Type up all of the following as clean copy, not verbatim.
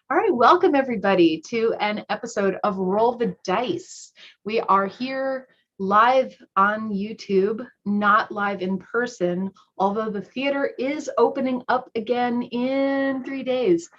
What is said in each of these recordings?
All right, welcome everybody to an episode of Roll the Dice. We are here live on YouTube, not live in person, although the theater is opening up again in 3 days.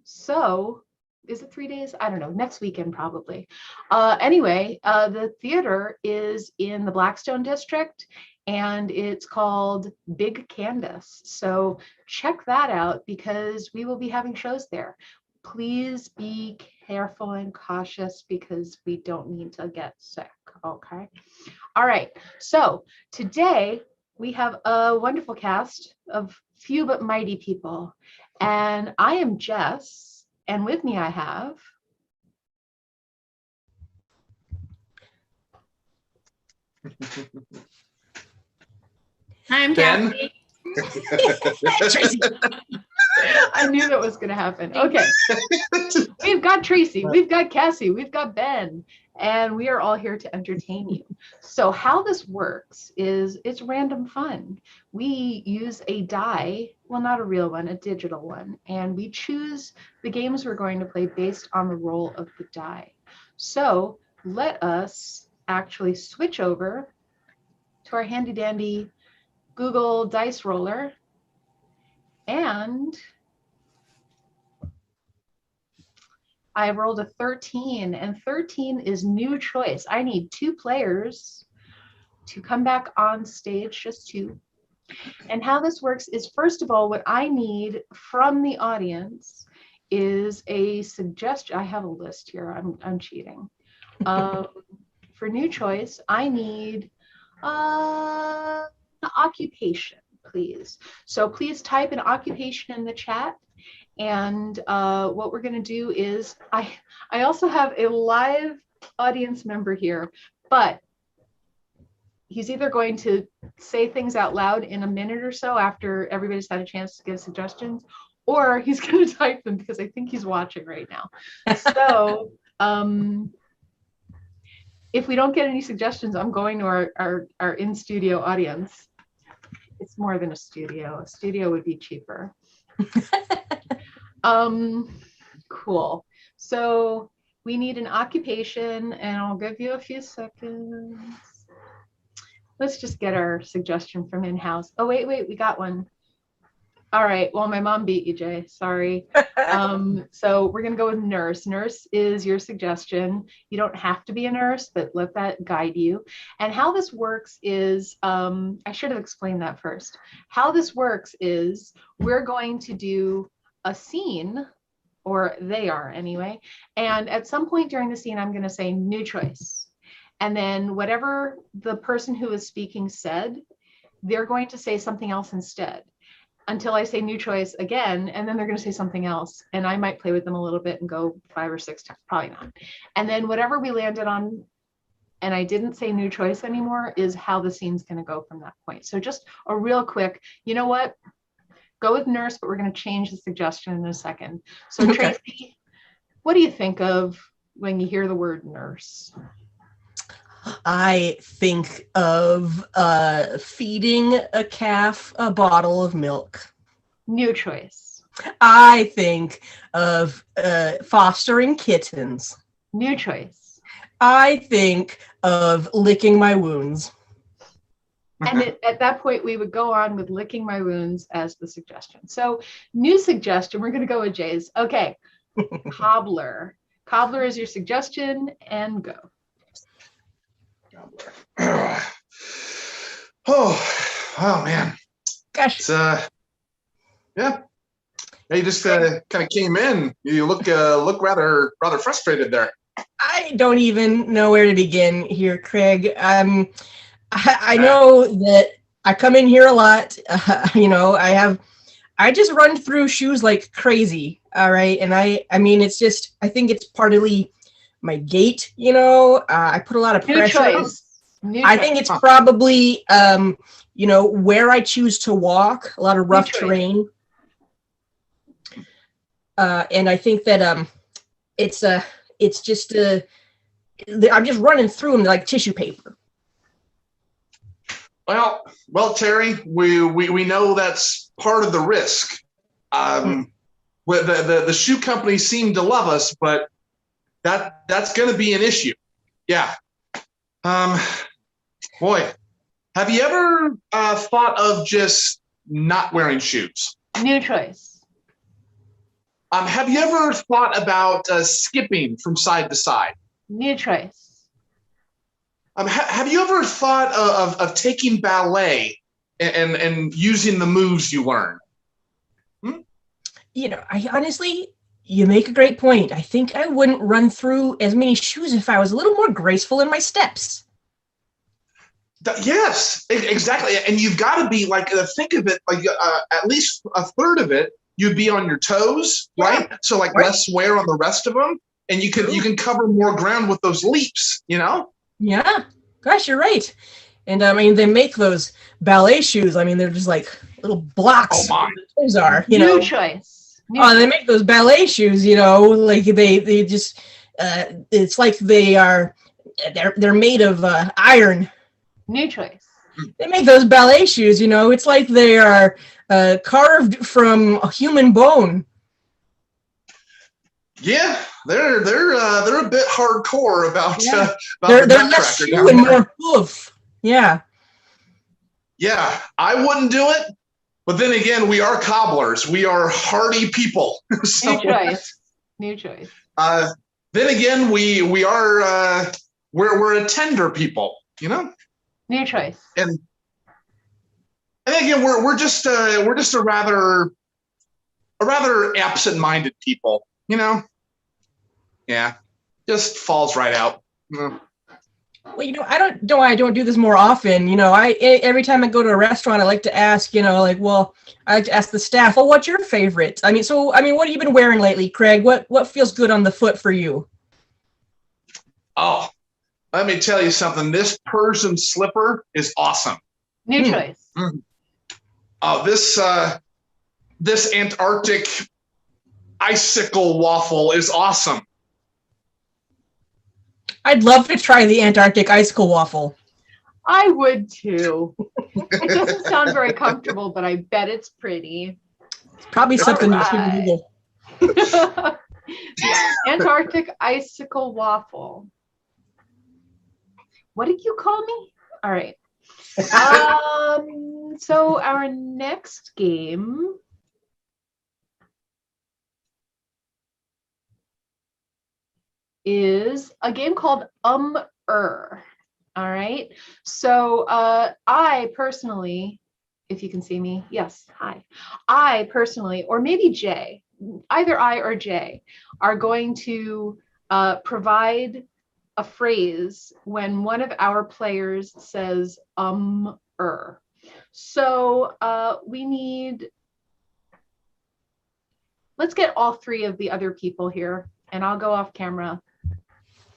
So is it 3 days? I don't know, next weekend probably. Anyway, the theater is in the Blackstone district and it's called Big Canvas. So check that out because we will be having shows there. Please be careful and cautious because we don't need to get sick, okay? All right, so today we have a wonderful cast of few but mighty people. And I am Jess, and with me I have... I'm Cassi. I knew that was going to happen. Okay. We've got Tracie, we've got Cassi, we've got Ben, and we are all here to entertain you. So how this works is it's random fun. We use a die, well, not a real one, a digital one, and we choose the games we're going to play based on the roll of the die. So let us actually switch over to our handy dandy Google Dice Roller, and I rolled a 13, and 13 is new choice. I need 2 players to come back on stage, just 2. And how this works is, first of all, what I need from the audience is a suggestion. I have a list here. I'm cheating. For new choice, I need an occupation, please. So please type an occupation in the chat. And what we're going to do is, I also have a live audience member here, but he's either going to say things out loud in a minute or so after everybody's had a chance to give suggestions, or he's going to type them because I think he's watching right now. So if we don't get any suggestions, I'm going to our in-studio audience. It's more than a studio. A studio would be cheaper. Cool. So we need an occupation, and I'll give you a few seconds. Let's just get our suggestion from in-house. Oh, wait, we got one. All right, well, my mom beat you, Jay, sorry. So we're gonna go with nurse. Nurse is your suggestion. You don't have to be a nurse, but let that guide you. And how this works is, I should have explained that first. How this works is we're going to do a scene, or they are anyway, and at some point during the scene, I'm gonna say new choice. And then whatever the person who is speaking said, they're going to say something else instead, until I say new choice again, and then they're going to say something else. And I might play with them a little bit and go 5 or 6 times, probably not. And then whatever we landed on, and I didn't say new choice anymore, is how the scene's going to go from that point. So just a real quick, you know what? Go with nurse, but we're going to change the suggestion in a second. So okay. Tracie, what do you think of when you hear the word nurse? I think of feeding a calf a bottle of milk. New choice. I think of fostering kittens. New choice. I think of licking my wounds. And at that point, we would go on with licking my wounds as the suggestion. So new suggestion, we're going to go with Jay's. Okay, cobbler. Cobbler is your suggestion, and go. Oh man, gosh. It's, yeah. You just kind of came in. You look rather frustrated there. I don't even know where to begin here, Craig. I know that I come in here a lot. I just run through shoes like crazy. All right, and I mean, it's just, I think it's partly my gait. I put a lot of pressure. I think it's probably, where I choose to walk, a lot of rough terrain. And I think that I'm just running through them like tissue paper. Well, Terry, we know that's part of the risk. well, the shoe company seemed to love us, but that's going to be an issue. Yeah. Boy, have you ever thought of just not wearing shoes? New choice. Have you ever thought about skipping from side to side? New choice. Have you ever thought of taking ballet and using the moves you learn? You know, I honestly, you make a great point. I think I wouldn't run through as many shoes if I was a little more graceful in my steps. Yes, exactly. And you've got to be like, think of it like at least a third of it, you'd be on your toes, right? So like less wear on the rest of them. And you can cover more ground with those leaps, you know? Yeah. Gosh, you're right. And I mean, they make those ballet shoes. I mean, they're just like little blocks. Oh my. Those are, New choice. They make those ballet shoes, you know, like they just, it's like they're made of iron. New choice. They make those ballet shoes, you know, it's like they are carved from a human bone. Yeah, they're a bit hardcore about they're less shoe and more hoof. Yeah. Yeah, I wouldn't do it, but then again, we are cobblers. We are hardy people. So, new choice. New choice. Then again, we are we're a tender people, you know. New choice. And again, we're just a rather absent-minded people, you know. Yeah, just falls right out. Well, you know, I don't know why I don't do this more often. You know, every time I go to a restaurant, I like to ask, you know, like, well, I like to ask the staff, well, what's your favorite? I mean, what have you been wearing lately, Craig? What feels good on the foot for you? Oh, let me tell you something. This Persian slipper is awesome. New choice. Mm. Oh, this Antarctic icicle waffle is awesome. I'd love to try the Antarctic icicle waffle. I would too. It doesn't sound very comfortable, but I bet it's pretty. It's probably something you should Google. Antarctic icicle waffle. What did you call me? All right. So our next game is a game called All right. So I personally, if you can see me, yes, hi. I personally, or maybe Jay, either I or Jay, are going to provide a phrase when one of our players says So we need, let's get all three of the other people here, and I'll go off camera.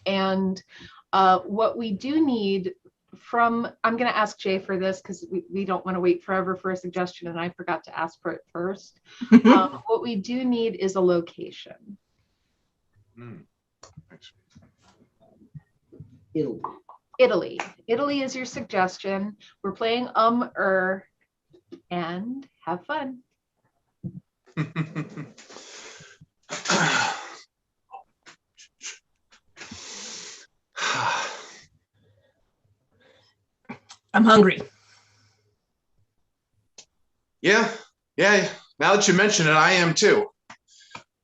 And what we do need from, I'm going to ask Jay for this because we don't want to wait forever for a suggestion, and I forgot to ask for it first. What we do need is a location. Italy. Italy is your suggestion. We're playing and have fun. I'm hungry. Yeah. Now that you mention it, I am too.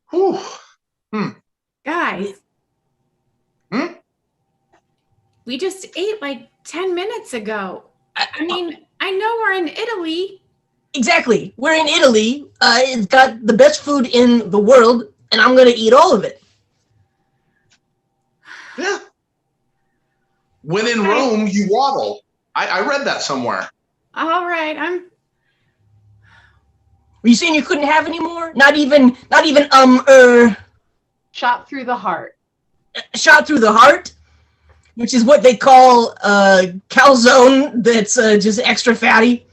Whew. Guys. We just ate like 10 minutes ago. I mean, I know we're in Italy. Exactly. We're in Italy. It's got the best food in the world, and I'm going to eat all of it. Yeah. When in Rome, you waddle. I read that somewhere. All right, Were you saying you couldn't have any more? Not even Shot through the heart. Shot through the heart? Which is what they call calzone that's just extra fatty.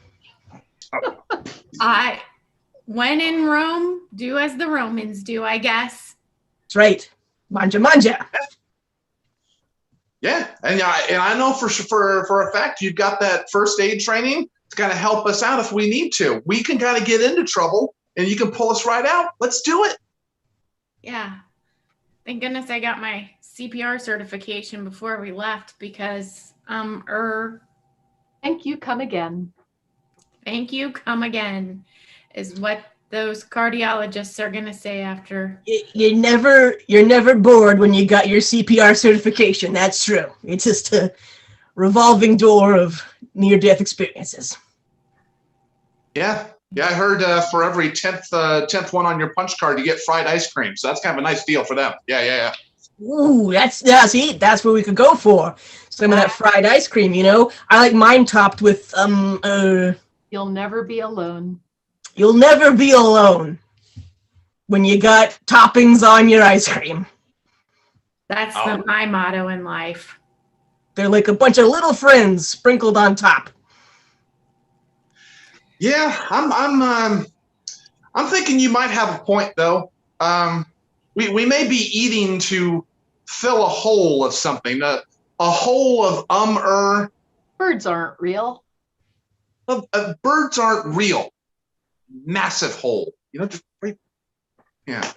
When in Rome, do as the Romans do, I guess. That's right. Manja. Yeah, and I know for a fact you've got that first aid training. It's going to help us out if we need to. We can kind of get into trouble, and you can pull us right out. Let's do it. Yeah. Thank goodness I got my CPR certification before we left because, Thank you, come again. Thank you, come again, is what those cardiologists are going to say after. You're never bored when you got your CPR certification. That's true. It's just a revolving door of near-death experiences. Yeah. Yeah, I heard for every 10th one on your punch card, you get fried ice cream. So that's kind of a nice deal for them. Yeah. Ooh, see, that's what we could go for. Some of that fried ice cream, you know. I like mine topped with You'll never be alone. You'll never be alone when you got toppings on your ice cream. That's my motto in life. They're like a bunch of little friends sprinkled on top. Yeah, I'm thinking you might have a point though. We may be eating to fill a hole of something, a hole of Birds aren't real. Birds aren't real. Massive hole. You know, just right. Yeah.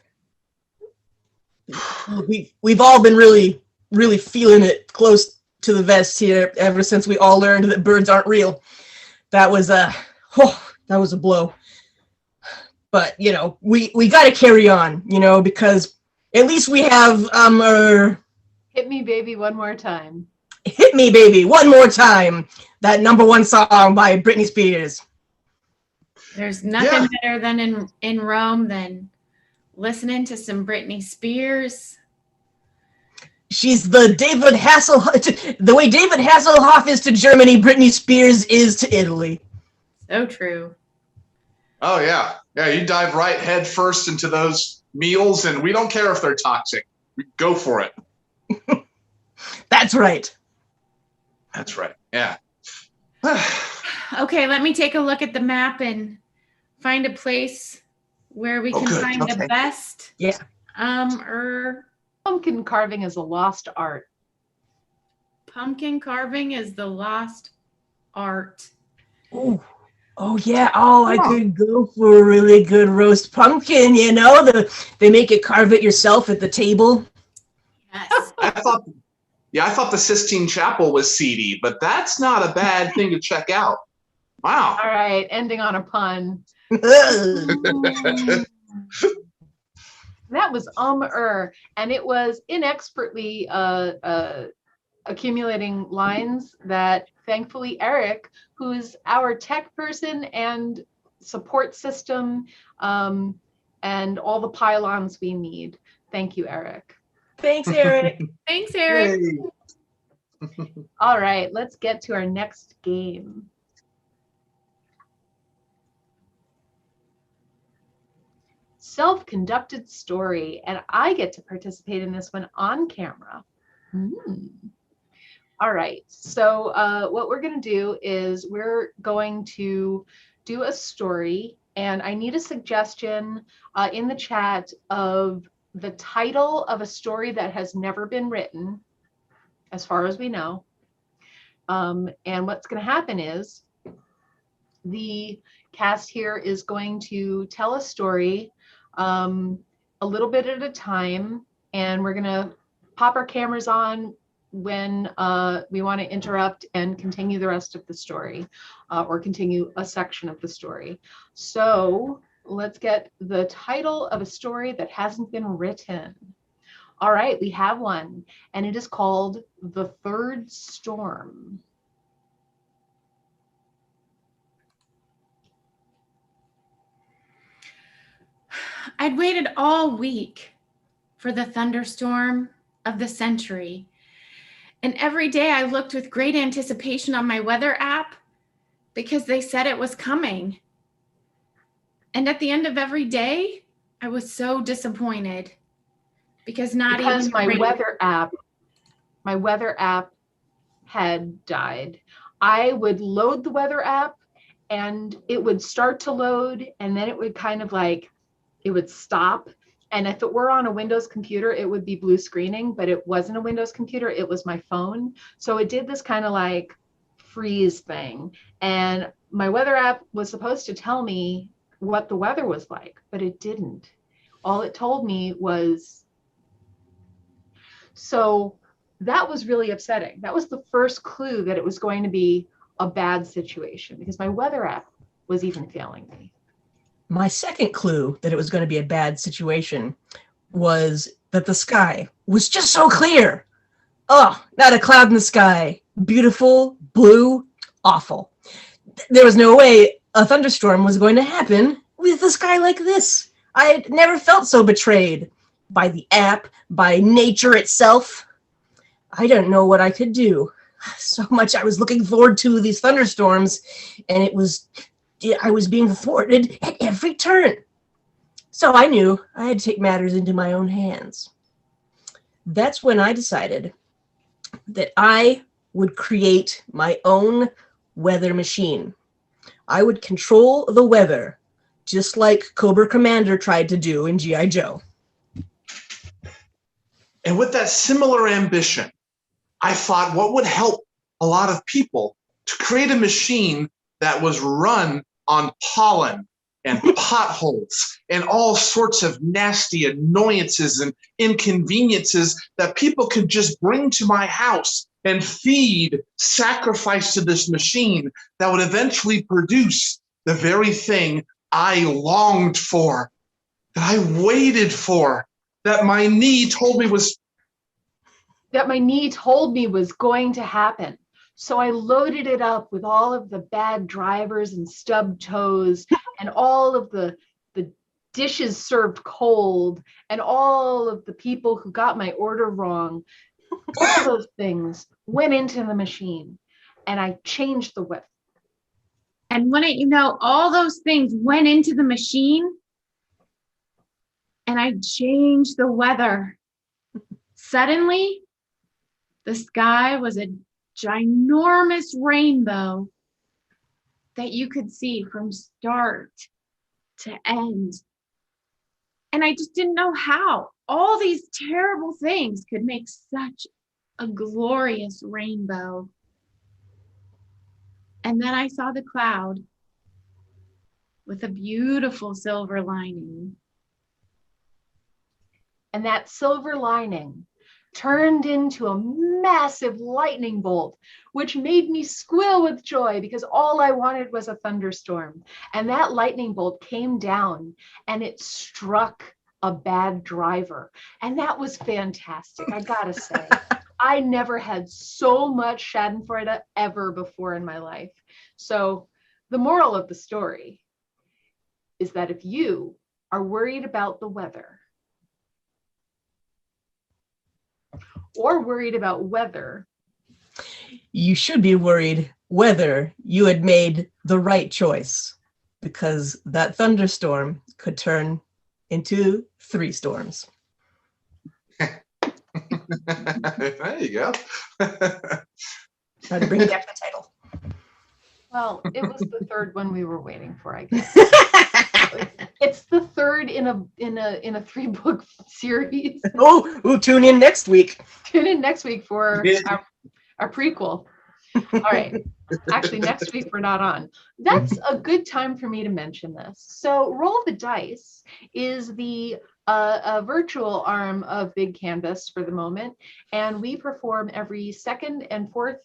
We've all been really feeling it close to the vest here ever since we all learned that birds aren't real. That was a blow. But you know, we got to carry on, you know, because at least we have Hit Me Baby One More Time. Hit Me Baby One More Time. That #1 song by Britney Spears. There's nothing better than in Rome than listening to some Britney Spears. She's the David Hasselhoff. The way David Hasselhoff is to Germany, Britney Spears is to Italy. So true. Oh yeah. Yeah, you dive right head first into those meals, and we don't care if they're toxic. We go for it. That's right. That's right. Yeah. Okay, let me take a look at the map and find a place where we can find the best. Yeah. Pumpkin carving is a lost art. Pumpkin carving is the lost art. Ooh. Oh yeah. Oh, I could go for a really good roast pumpkin. You know, they make it carve it yourself at the table. Yes. I thought the Sistine Chapel was seedy, but that's not a bad thing to check out. Wow. All right, ending on a pun. That was and it was inexpertly accumulating lines that thankfully Eric, who's our tech person and support system, and all the pylons we need. Thank you, Eric. Thanks, Eric. Thanks, Eric. All right, let's get to our next game. Self-conducted story, and I get to participate in this one on camera. All right, so what we're going to do is we're going to do a story, and I need a suggestion in the chat of the title of a story that has never been written, as far as we know. And what's going to happen is the cast here is going to tell a story a little bit at a time, and we're going to pop our cameras on when we want to interrupt and continue the rest of the story, or continue a section of the story. So let's get the title of a story that hasn't been written. All right, we have one, and it is called The Third Storm. I'd waited all week for the thunderstorm of the century. And every day I looked with great anticipation on my weather app because they said it was coming. And at the end of every day, I was so disappointed because my weather app had died. I would load the weather app and it would start to load, and then it would kind of like, it would stop. And if it were on a Windows computer, it would be blue screening, but it wasn't a Windows computer, it was my phone. So it did this kind of like freeze thing. And my weather app was supposed to tell me what the weather was like, but it didn't. All it told me was, so that was really upsetting. That was the first clue that it was going to be a bad situation because my weather app was even failing me. My second clue that it was going to be a bad situation was that the sky was just so clear. Oh, not a cloud in the sky. Beautiful, blue, awful. There was no way a thunderstorm was going to happen with a sky like this. I had never felt so betrayed by the app, by nature itself. I don't know what I could do. So much I was looking forward to these thunderstorms, and I was being thwarted at every turn. So I knew I had to take matters into my own hands. That's when I decided that I would create my own weather machine. I would control the weather, just like Cobra Commander tried to do in G.I. Joe. And with that similar ambition, I thought what would help a lot of people to create a machine that was run on pollen and potholes and all sorts of nasty annoyances and inconveniences that people could just bring to my house and feed, sacrifice to this machine that would eventually produce the very thing I longed for, that I waited for, that my knee told me was going to happen. So I loaded it up with all of the bad drivers and stub toes and all of the dishes served cold and all of the people who got my order wrong. All those things went into the machine and I changed the weather. And wouldn't you know, all those things went into the machine and I changed the weather. Suddenly, the sky was a ginormous rainbow that you could see from start to end. And I just didn't know how all these terrible things could make such a glorious rainbow. And then I saw the cloud with a beautiful silver lining. And that silver lining turned into a massive lightning bolt, which made me squeal with joy because all I wanted was a thunderstorm. And that lightning bolt came down and it struck a bad driver. And that was fantastic, I gotta say. I never had so much schadenfreude ever before in my life. So the moral of the story is that if you are worried about the weather, or worried about whether, you should be worried whether you had made the right choice, because that thunderstorm could turn into 3 storms. There you go. Try to bring it back to the title. Well, it was the third one we were waiting for, I guess. It's the third in a 3-book series. Oh, tune in next week. Tune in next week for our prequel. All right. Actually, next week we're not on. That's a good time for me to mention this. So Roll the Dice is the virtual arm of Big Canvas for the moment. And we perform every second and fourth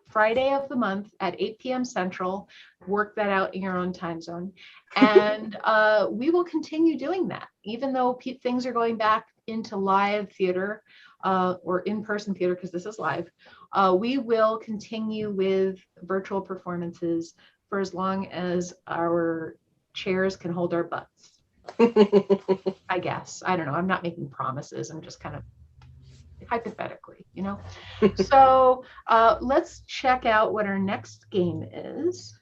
Friday of the month at 8 p.m. Central. Work that out in your own time zone. And we will continue doing that, even though things are going back into live theater or in-person theater, because this is live. We will continue with virtual performances for as long as our chairs can hold our butts. I guess. I don't know. I'm not making promises. I'm just kind of hypothetically, you know. So let's check out what our next game is.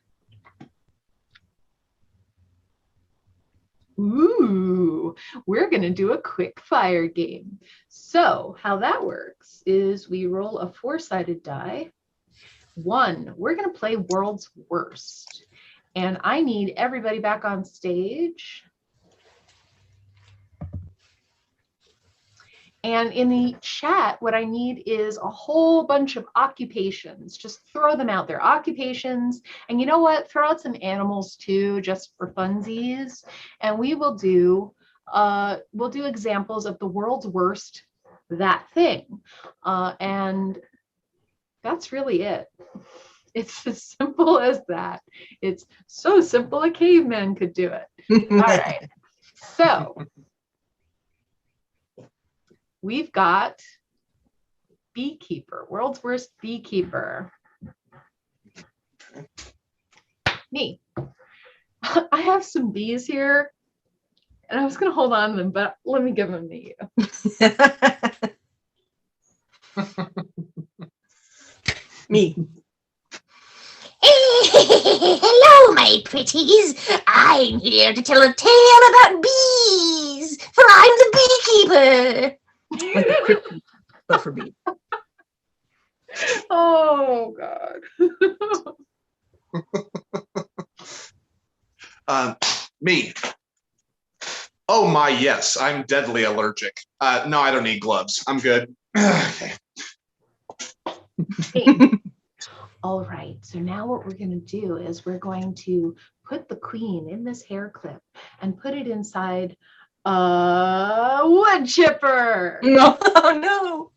Ooh, we're going to do a quick fire game. So how that works is we roll a 4-sided die. 1, we're going to play World's Worst. And I need everybody back on stage. And in the chat, what I need is a whole bunch of occupations. Just throw them out there, occupations. And you know what? Throw out some animals too, just for funsies. And we will do we'll do examples of the world's worst that thing. And that's really it. It's as simple as that. It's so simple a caveman could do it. All right. So we've got beekeeper, world's worst beekeeper. Me. I have some bees here, and I was going to hold on to them, but let me give them to you. Me. Hello, my pretties. I'm here to tell a tale about bees, for I'm the beekeeper. Like a crypt, but for bees. Oh, God. Me. Oh my, yes, I'm deadly allergic. No, I don't need gloves. I'm good. Okay. Hey. All right, so now what we're going to do is we're going to put the queen in this hair clip and put it inside a wood chipper. No, no.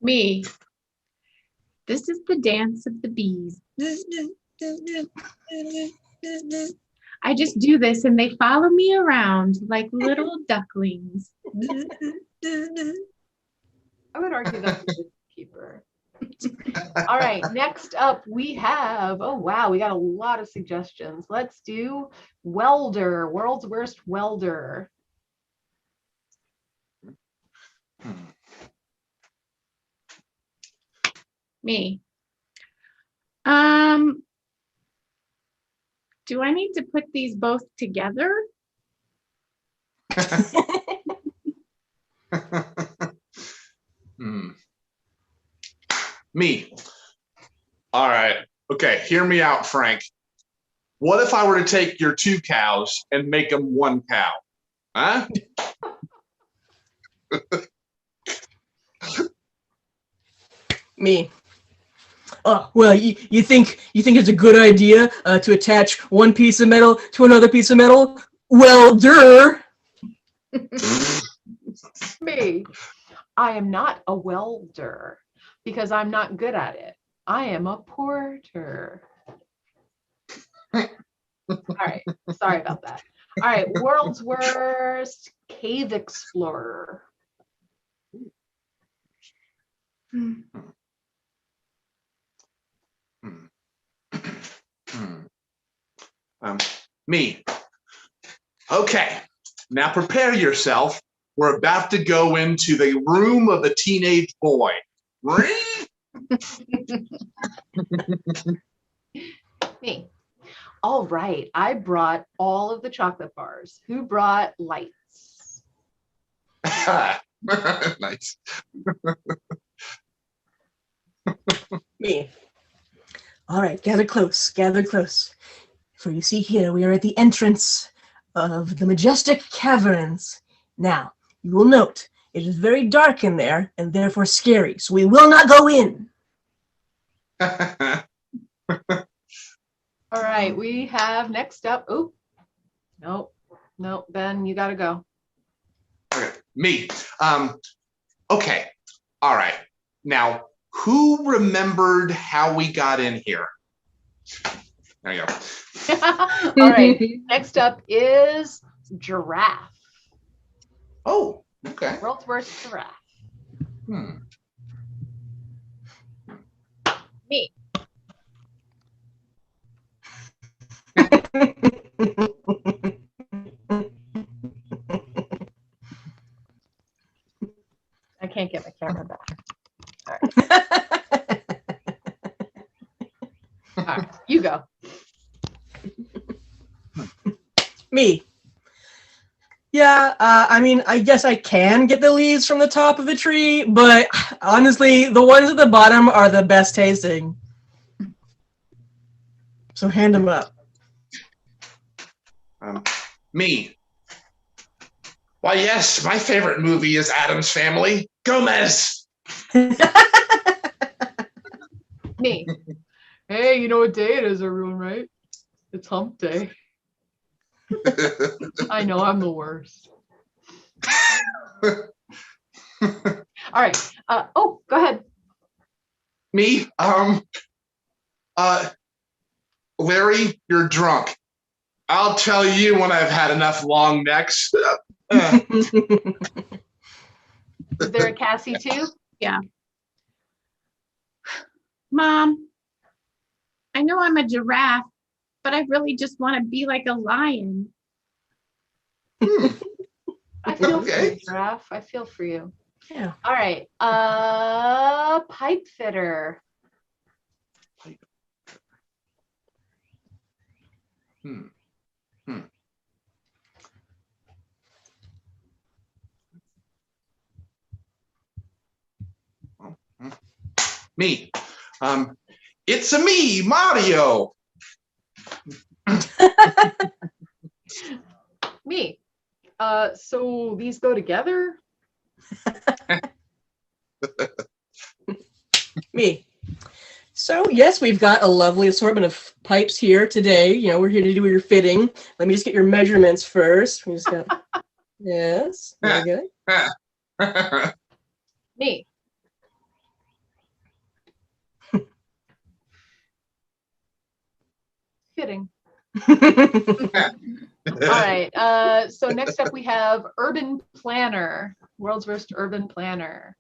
Me. This is the dance of the bees. I just do this and they follow me around like little ducklings. I would argue that's a good keeper. All right, next up we have, oh wow, we got a lot of suggestions. Let's do welder, world's worst welder. Me. Do I need to put these both together? Me. All right. Okay, hear me out, Frank. What if I were to take your 2 cows and make them 1 cow? Huh? Me. Oh, well, you think it's a good idea to attach one piece of metal to another piece of metal? Well, Me. I am not a welder because I'm not good at it. I am a porter. All right, sorry about that. All right, world's worst cave explorer. Me. Okay, now prepare yourself. We're about to go into the room of a teenage boy. Me. All right, I brought all of the chocolate bars. Who brought lights? Nice. Me. All right, gather close, gather close. For you see here, we are at the entrance of the majestic caverns. Now, you will note, it is very dark in there and therefore scary, so we will not go in. All right, we have next up. Oh, no, Ben, you got to go. Okay, me. Okay, all right. Now, who remembered how we got in here? There you go. All right, next up is Giraffe. Oh, okay. World's worst giraffe. Me. I can't get my camera back. All right. All right, you go. Me. Yeah, I mean, I guess I can get the leaves from the top of the tree, but honestly, the ones at the bottom are the best tasting. So hand them up. Me. Why, yes, my favorite movie is Addams Family. Gomez. Me. Hey, you know what day it is, everyone, right? It's hump day. I know I'm the worst. All right. Oh, go ahead. Me? Larry, you're drunk. I'll tell you when I've had enough long necks. Is there a Cassie too? Yeah. Mom, I know I'm a giraffe, but I really just want to be like a lion. I feel for you, Giraffe. I feel for you. Yeah. All right. Pipe fitter. Me. It's a me, Mario. Me. So these go together? Me. So yes, we've got a lovely assortment of pipes here today. You know, we're here to do your fitting. Let me just get your measurements first. We just got yes, very good. Me. Fitting. All right. So next up we have urban planner, world's worst urban planner.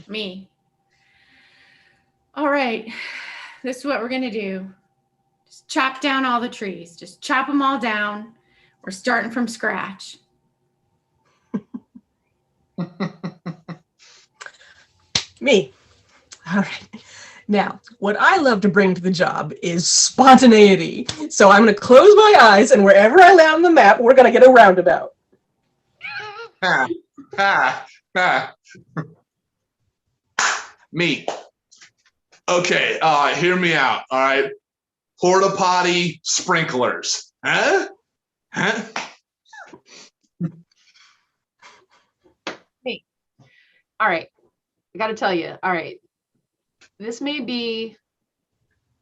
Me. All right. This is what we're going to do. Just chop down all the trees. Just chop them all down. We're starting from scratch. Me. All right. Now, what I love to bring to the job is spontaneity. So I'm going to close my eyes, and wherever I land on the map, we're going to get a roundabout. Me. Okay, hear me out. All right. Porta potty sprinklers. Huh? Me. All right. I got to tell you. All right. This may be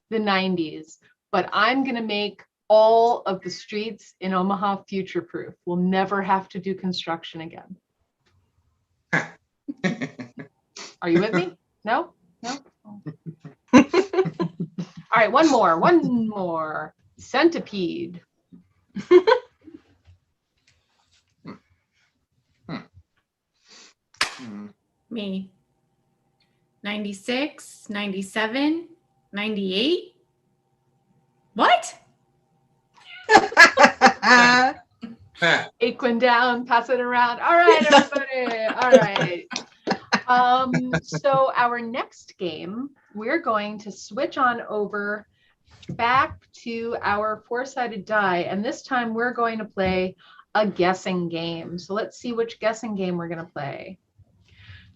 the 90s, but I'm going to make all of the streets in Omaha future-proof. We'll never have to do construction again. Are you with me? No? No? All right, one more. Centipede. Me. 96, 97, 98. What? Take one down, pass it around. All right, everybody. All right. So our next game, we're going to switch on over back to our four-sided die, and this time we're going to play a guessing game. So let's see which guessing game we're going to play.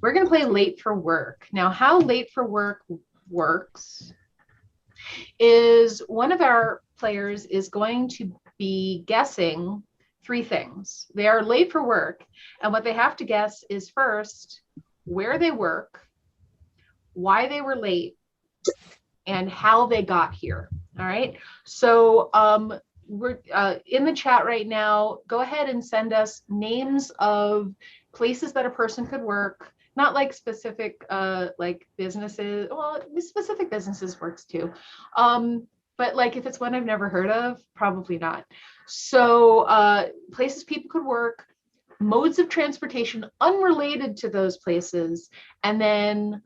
We're going to play late for work. Now, how late for work works is one of our players is going to be guessing three things. They are late for work, and what they have to guess is first where they work, why they were late, and how they got here. All right. So we're in the chat right now. Go ahead and send us names of places that a person could work. Not like specific like businesses. Well, specific businesses works too. But like if it's one I've never heard of, probably not. So places people could work, modes of transportation unrelated to those places, and then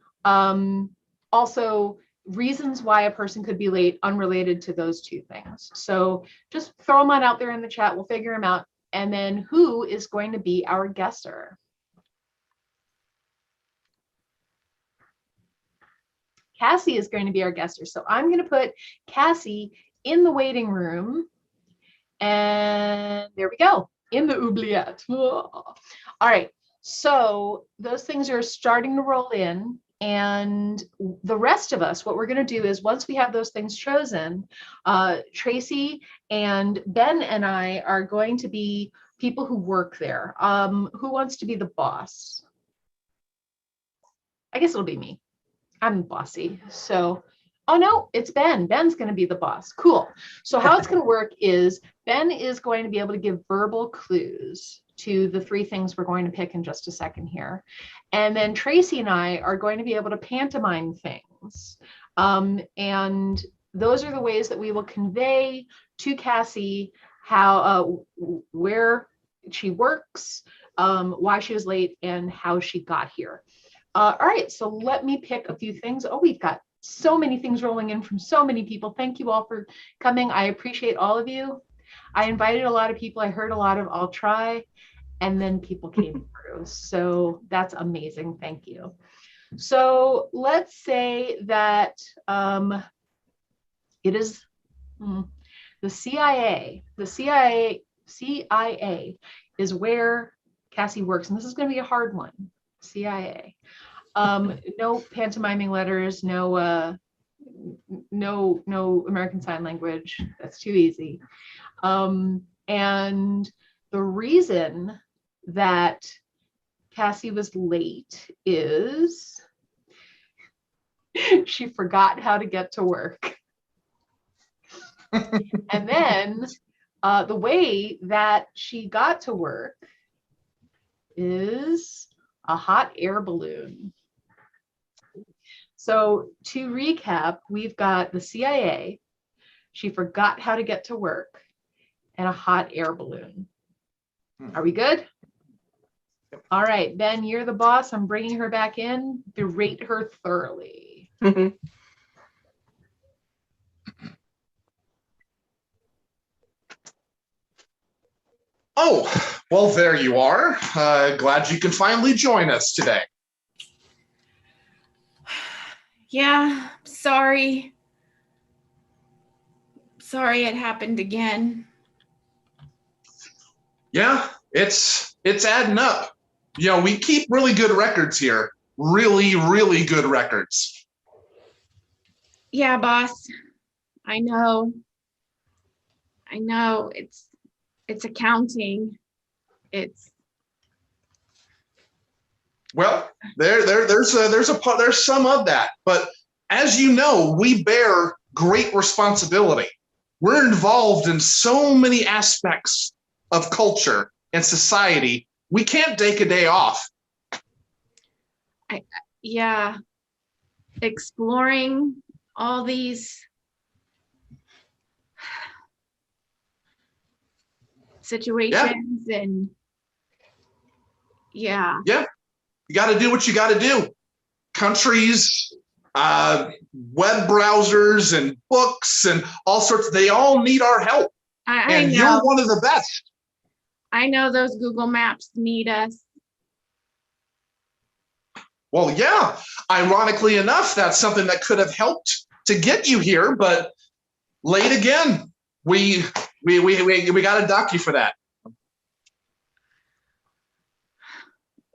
also reasons why a person could be late unrelated to those two things. So just throw them on out there in the chat. We'll figure them out. And then who is going to be our guesser? Cassie is going to be our guesser. So I'm going to put Cassie in the waiting room. And there we go, in the oubliette. All right, so those things are starting to roll in. And the rest of us, what we're going to do is once we have those things chosen, Tracie and Ben and I are going to be people who work there. Who wants to be the boss? I guess it'll be me. I'm bossy. So, oh no, it's Ben. Ben's going to be the boss. Cool. So how it's going to work is Ben is going to be able to give verbal clues to the 3 things we're going to pick in just a second here. And then Tracie and I are going to be able to pantomime things. And those are the ways that we will convey to Cassi how, where she works, why she was late, and how she got here. All right, so let me pick a few things. Oh, we've got so many things rolling in from so many people. Thank you all for coming. I appreciate all of you. I invited a lot of people. I heard a lot of I'll try, and then people came through. So that's amazing. Thank you. So let's say that it is the CIA. The CIA is where Cassi works, and this is going to be a hard one. CIA. No pantomiming letters, no American Sign Language. That's too easy. And the reason that Cassi was late is she forgot how to get to work. And then the way that she got to work is a hot air balloon. So to recap, we've got the CIA, she forgot how to get to work, and a hot air balloon. Are we good? All right, Ben, you're the boss. I'm bringing her back in. Berate her thoroughly. Oh, well, there you are. Glad you can finally join us today. Yeah, sorry. Sorry it happened again. Yeah, it's adding up. You know, we keep really good records here. Really, really good records. Yeah, boss. I know. It's accounting. Well, there's some of that, but as you know, we bear great responsibility. We're involved in so many aspects of culture and society. We can't take a day off. Yeah. Exploring all these situations and yeah. You got to do what you got to do. Countries, web browsers and books and all sorts, they all need our help. I know. You're one of the best. I know those Google Maps need us. Well, yeah, ironically enough, that's something that could have helped to get you here, but late again. We got to dock you for that.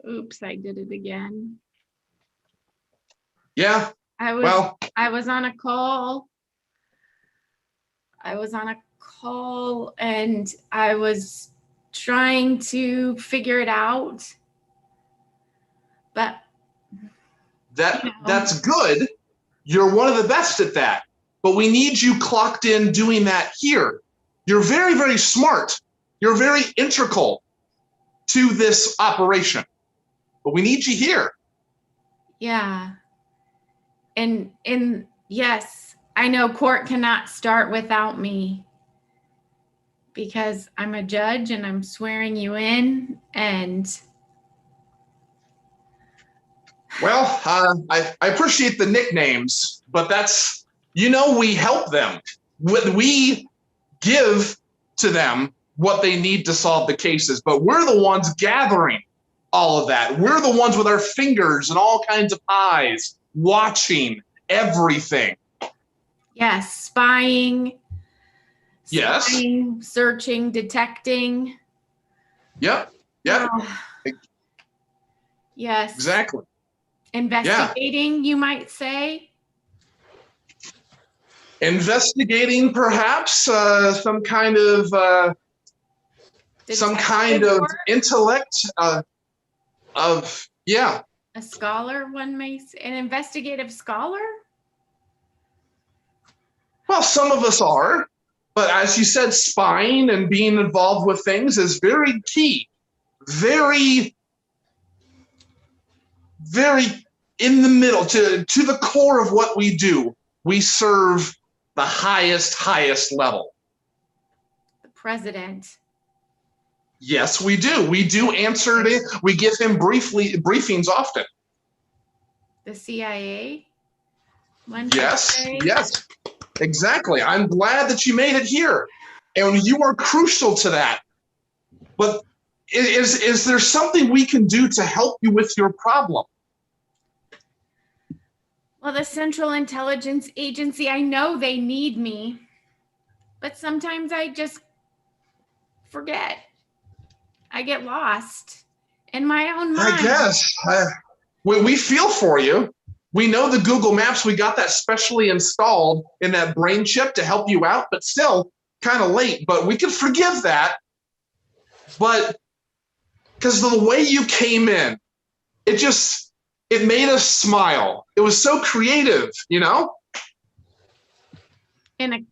Oops, I did it again. Yeah. I was on a call. And I was trying to figure it out. But that's good. You're one of the best at that. But we need you clocked in doing that here. You're very, very smart. You're very integral to this operation. But we need you here. Yeah. And yes, I know court cannot start without me because I'm a judge and I'm swearing you in and well, I appreciate the nicknames, but that's, we help them. We give to them what they need to solve the cases, but we're the ones gathering all of that. We're the ones with our fingers and all kinds of eyes, watching everything. Yes, spying. Yes. Spying, searching, detecting. Yep. Yes. Exactly. Investigating, you might say. Investigating, perhaps some kind of intellect A scholar, one may say, an investigative scholar? Well, some of us are, but as you said, spying and being involved with things is very key. Very, very in the middle, to the core of what we do. We serve the highest level. The president. Yes, we do. We do answer it. We give him briefings often. The CIA? Yes, exactly. I'm glad that you made it here, and you are crucial to that. But is there something we can do to help you with your problem? Well, the Central Intelligence Agency, I know they need me, but sometimes I just forget. I get lost in my own mind. I guess. We feel for you. We know the Google Maps, we got that specially installed in that brain chip to help you out, but still kind of late. But we can forgive that. But because the way you came in, it made us smile. It was so creative, you know? In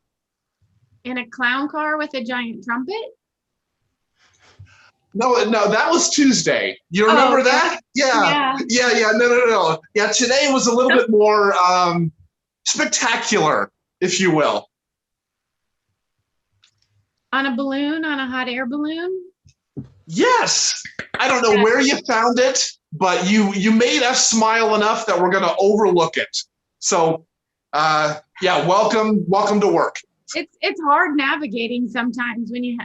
a clown car with a giant trumpet? No, that was Tuesday. You remember that? Yeah. No. Yeah, today was a little bit more spectacular, if you will. On a balloon, on a hot air balloon? Yes. I don't know where you found it, but you made us smile enough that we're going to overlook it. So, welcome to work. It's hard navigating sometimes when you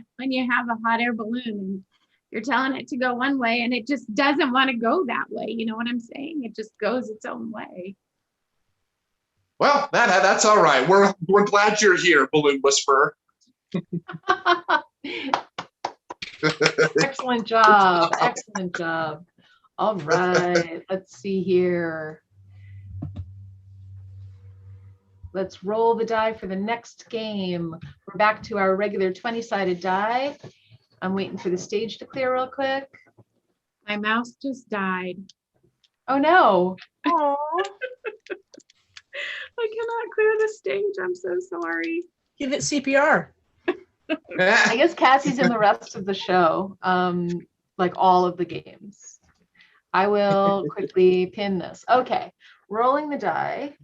have a hot air balloon and you're telling it to go one way and it just doesn't want to go that way. You know what I'm saying? It just goes its own way. Well, that's all right. We're glad you're here, Balloon Whisperer. Excellent job. Excellent job. All right. Let's see here. Let's roll the die for the next game. We're back to our regular 20-sided die. I'm waiting for the stage to clear real quick. My mouse just died. Oh no. Aww. I cannot clear the stage. I'm so sorry. Give it CPR. I guess Cassie's in the rest of the show, like all of the games. I will quickly pin this. Okay, rolling the die.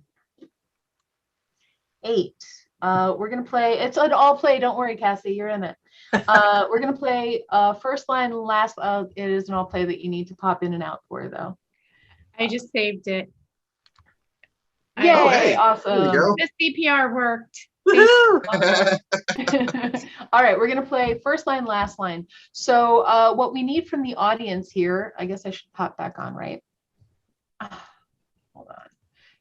8. We're gonna play. It's an all play. Don't worry, Cassie, you're in it. We're gonna play first line, last. It is an all play that you need to pop in and out for, though. I just saved it. Yay! Oh, hey, awesome. there you go. The CPR worked. All right, we're gonna play first line, last line. So what we need from the audience here, I guess I should pop back on, right? Hold on.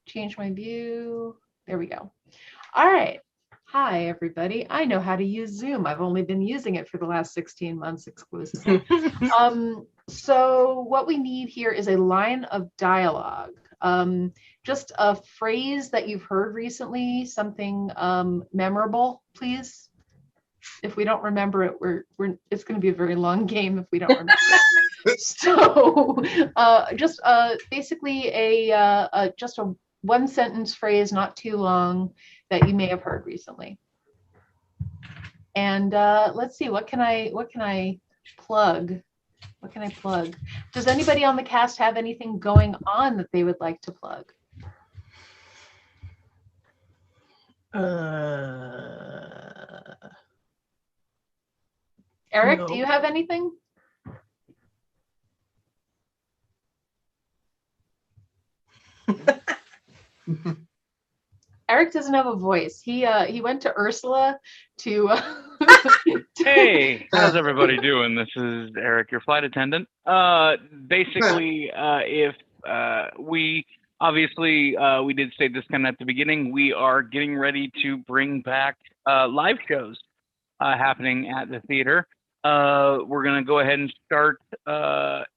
Change my view. There we go. All right. Hi, everybody. I know how to use Zoom. I've only been using it for the last 16 months exclusively. So what we need here is a line of dialogue. Just a phrase that you've heard recently, something memorable, please. If we don't remember it, it's going to be a very long game if we don't remember it. So just basically just a one sentence phrase, not too long, that you may have heard recently. And let's see, what can I plug? What can I plug? Does anybody on the cast have anything going on that they would like to plug? Eric, No. do you have anything? Eric doesn't have a voice. He went to Ursula to. Hey, how's everybody doing? This is Eric, your flight attendant. Basically, if we obviously we did say this kind of at the beginning, we are getting ready to bring back live shows happening at the theater. We're gonna go ahead and start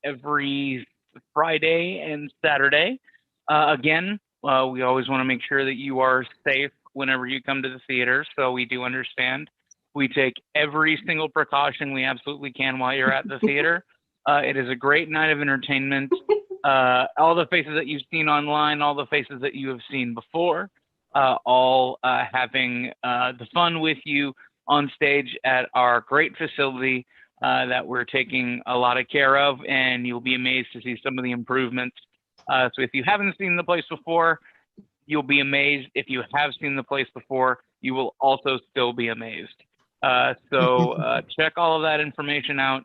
every Friday and Saturday. Again, we always want to make sure that you are safe whenever you come to the theater, so we do understand. We take every single precaution we absolutely can while you're at the theater. It is a great night of entertainment. all the faces that you've seen online, all the faces that you have seen before, all having the fun with you on stage at our great facility that we're taking a lot of care of, and you'll be amazed to see some of the improvements. So if you haven't seen the place before, you'll be amazed. If you have seen the place before, you will also still be amazed. So check all of that information out.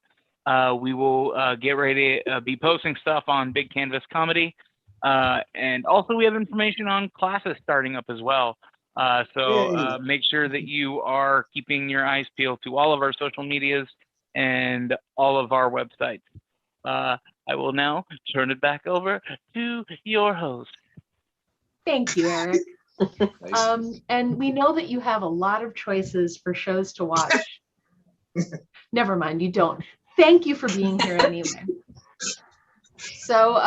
We will get ready to be posting stuff on Big Canvas Comedy. And also we have information on classes starting up as well. So make sure that you are keeping your eyes peeled to all of our social medias and all of our websites. I will now turn it back over to your host. Thank you, Eric. And we know that you have a lot of choices for shows to watch. Never mind, you don't. Thank you for being here anyway. So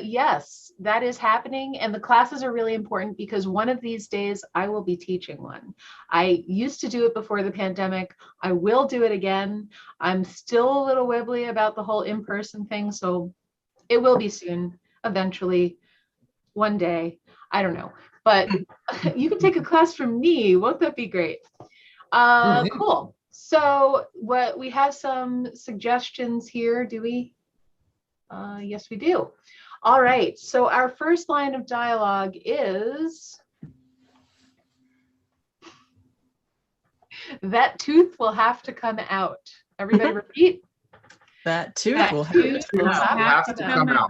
yes, that is happening. And the classes are really important because one of these days I will be teaching one. I used to do it before the pandemic. I will do it again. I'm still a little wibbly about the whole in-person thing. So it will be soon, eventually, one day. I don't know. But you can take a class from me. Won't that be great? Cool. So what we have some suggestions here, do we? Yes, we do. All right. So our first line of dialogue is, that tooth will have to come out. Everybody repeat. That tooth will have to come out.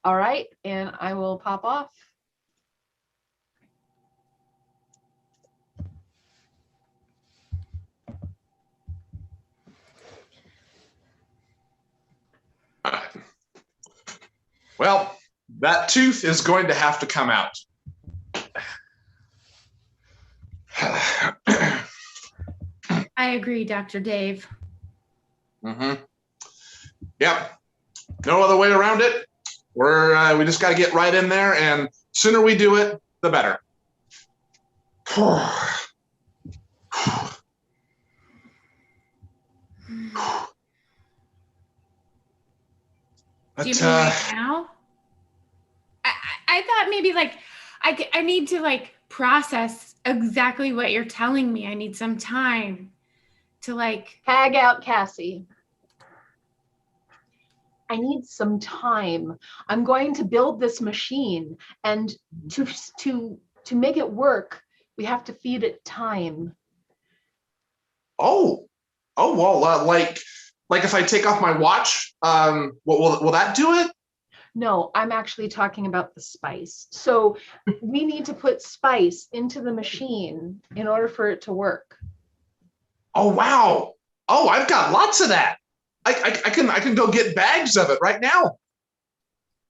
All right. And I will pop off. Well, that tooth is going to have to come out. I agree, Dr. Dave. Yep. No other way around it. We just got to get right in there, and sooner we do it, the better. Do you mean right now? I thought maybe like I need to like process exactly what you're telling me. I need some time to like tag out Cassie. I need some time. I'm going to build this machine, and to make it work, we have to feed it time. Oh well, like if I take off my watch, will that do it? No, I'm actually talking about the spice. So we need to put spice into the machine in order for it to work. Oh wow! Oh, I've got lots of that. I can go get bags of it right now.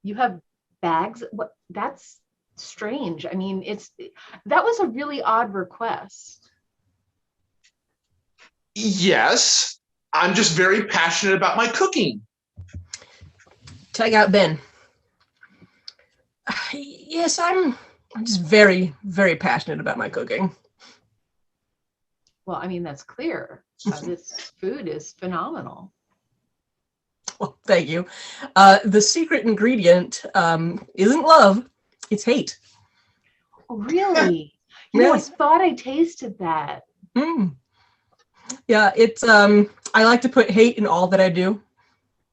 You have bags? What? That's strange. I mean, that was a really odd request. Yes, I'm just very passionate about my cooking. Tag out Ben. Yes, I'm just very, very passionate about my cooking. Well, I mean, that's clear. This food is phenomenal. Well, thank you. The secret ingredient isn't love, it's hate. Oh, really? You know, I thought I tasted that. Yeah, it's I like to put hate in all that I do.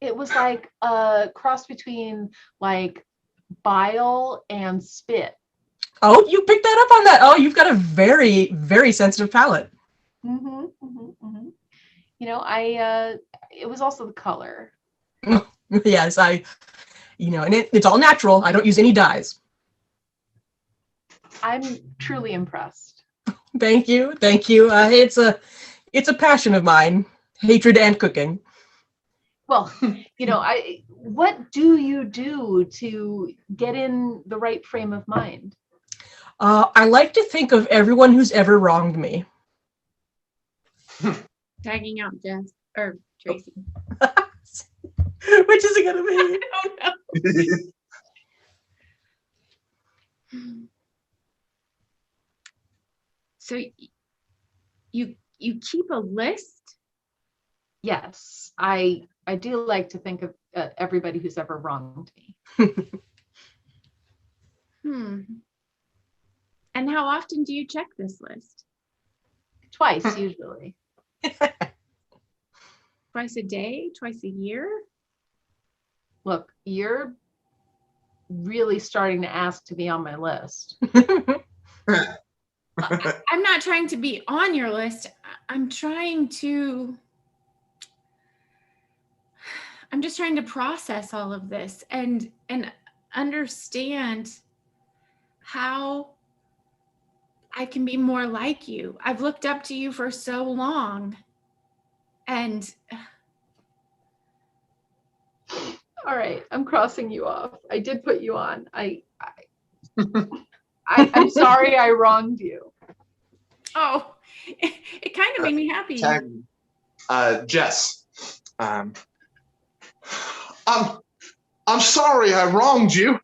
It was like a cross between like bile and spit. Oh, you picked that up on that. Oh, you've got a very, very sensitive palate. You know, it was also the color. Yes, and it's all natural. I don't use any dyes. I'm truly impressed. Thank you. It's a passion of mine, hatred and cooking. Well, you know, what do you do to get in the right frame of mind? I like to think of everyone who's ever wronged me. tagging out Jess or Tracie. Which is it gonna be? I don't know. So you keep a list? Yes, I I do like to think of everybody who's ever wronged me. And how often do you check this list? Twice, usually. Twice a day? Twice a year? Look, you're really starting to ask to be on my list. I'm not trying to be on your list. I'm just trying to process all of this and understand how I can be more like you. I've looked up to you for so long. And all right, I'm crossing you off. I did put you on. I'm sorry I wronged you. Oh, it kind of made me happy. Jess, I'm sorry I wronged you.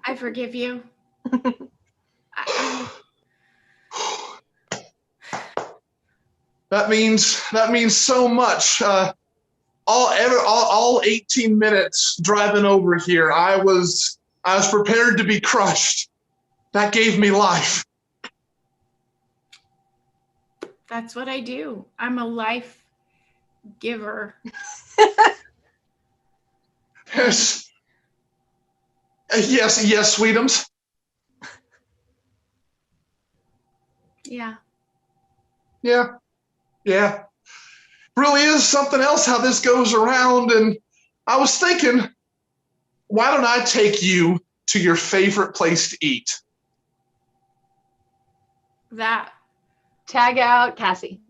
I forgive you. That means so much. All 18 minutes driving over here, I was prepared to be crushed. That gave me life. That's what I do. I'm a life giver. Yes, sweetums. Yeah. Yeah. Really is something else how this goes around. And I was thinking, why don't I take you to your favorite place to eat? That. Tag out Cassie.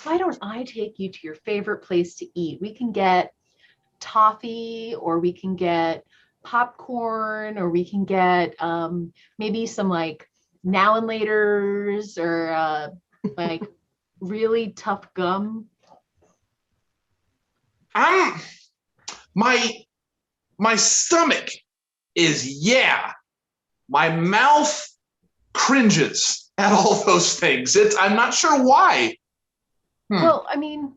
Why don't I take you to your favorite place to eat? We can get toffee, or we can get popcorn, or we can get maybe some like now and laters, or like really tough gum. My stomach is my mouth cringes at all those things. I'm not sure why. Well, I mean,